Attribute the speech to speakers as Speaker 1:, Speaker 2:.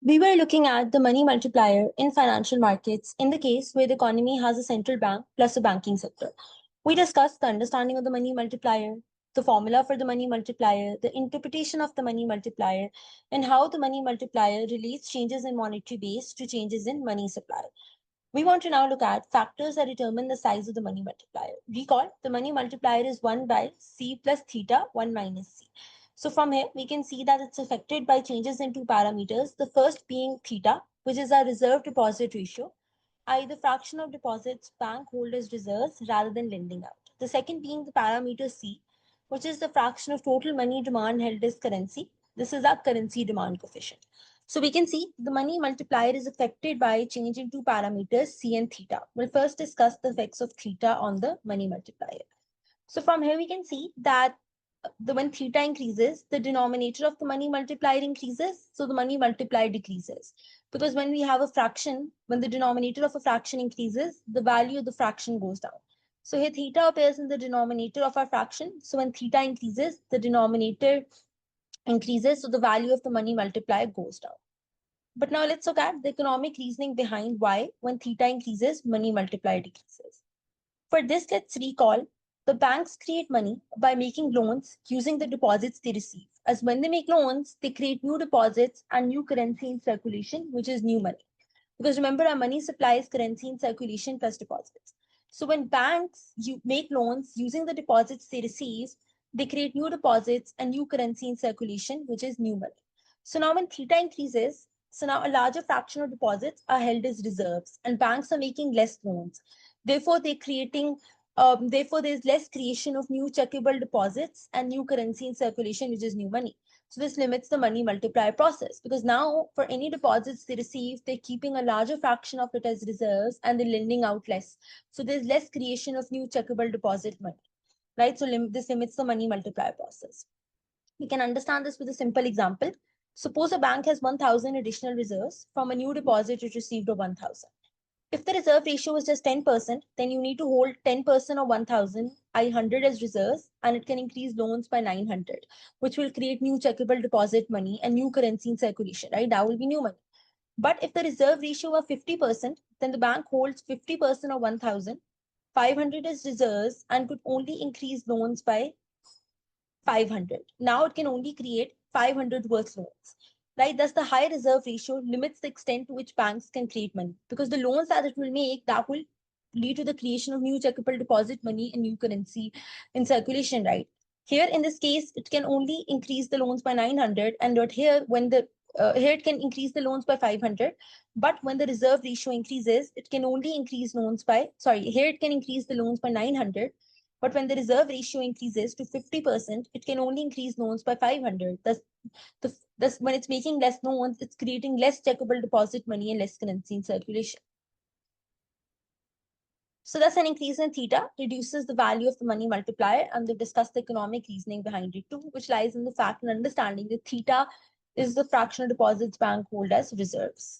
Speaker 1: We were looking at the money multiplier in financial markets in the case where the economy has a central bank plus a banking sector. We discussed the understanding of the money multiplier, the formula for the money multiplier, the interpretation of the money multiplier, and how the money multiplier relates changes in monetary base to changes in money supply. We want to now look at factors that determine the size of the money multiplier. Recall, the money multiplier is 1 by C plus theta, 1 minus C. So from here, we can see that it's affected by changes in two parameters. The first being theta, which is our reserve deposit ratio, i.e. the fraction of deposits bank hold as reserves rather than lending out. The second being the parameter C, which is the fraction of total money demand held as currency. This is our currency demand coefficient. So we can see the money multiplier is affected by changing two parameters, C and theta. We'll first discuss the effects of theta on the money multiplier. So from here we can see that when theta increases, the denominator of the money multiplier increases, so the money multiplier decreases. Because when we have a fraction, when the denominator of a fraction increases, the value of the fraction goes down. So here theta appears in the denominator of our fraction. So when theta increases, the denominator increases, so the value of the money multiplier goes down. But now let's look at the economic reasoning behind why, when theta increases, money multiplier decreases. For this, let's recall the banks create money by making loans using the deposits they receive. As when they make loans, they create new deposits and new currency in circulation, which is new money. Because remember, our money supply is currency in circulation plus deposits. So when banks make loans using the deposits they receive, they create new deposits and new currency in circulation, which is new money. So now when theta increases, so now a larger fraction of deposits are held as reserves and banks are making less loans. Therefore, therefore, there's less creation of new checkable deposits and new currency in circulation, which is new money. So this limits the money multiplier process because now for any deposits they receive, they're keeping a larger fraction of it as reserves and they're lending out less. So there's less creation of new checkable deposit money, right? So this limits the money multiplier process. We can understand this with a simple example. Suppose a bank has 1,000 additional reserves from a new deposit it received of 1,000. If the reserve ratio is just 10%, then you need to hold 10% of 1,000, 100 as reserves, and it can increase loans by 900, which will create new checkable deposit money and new currency in circulation, right? That will be new money. But if the reserve ratio were 50%, then the bank holds 50% of 1,000, 500 as reserves, and could only increase loans by 500. Now it can only create 500 worth loans, right? Thus, the high reserve ratio limits the extent to which banks can create money because the loans that it will make, that will lead to the creation of new checkable deposit money and new currency in circulation, right? Here, in this case, it can only increase the loans by 900, and but here, here it can increase the loans by 500, but when the reserve ratio increases, it can only increase loans by, sorry, here it can increase the loans by 900, but when the reserve ratio increases to 50%, it can only increase loans by 500. Thus, when it's making less loans, it's creating less checkable deposit money and less currency in circulation. So thus an increase in theta reduces the value of the money multiplier, and we've discussed the economic reasoning behind it too, which lies in the fact and understanding that theta is the fractional deposits bank hold as reserves.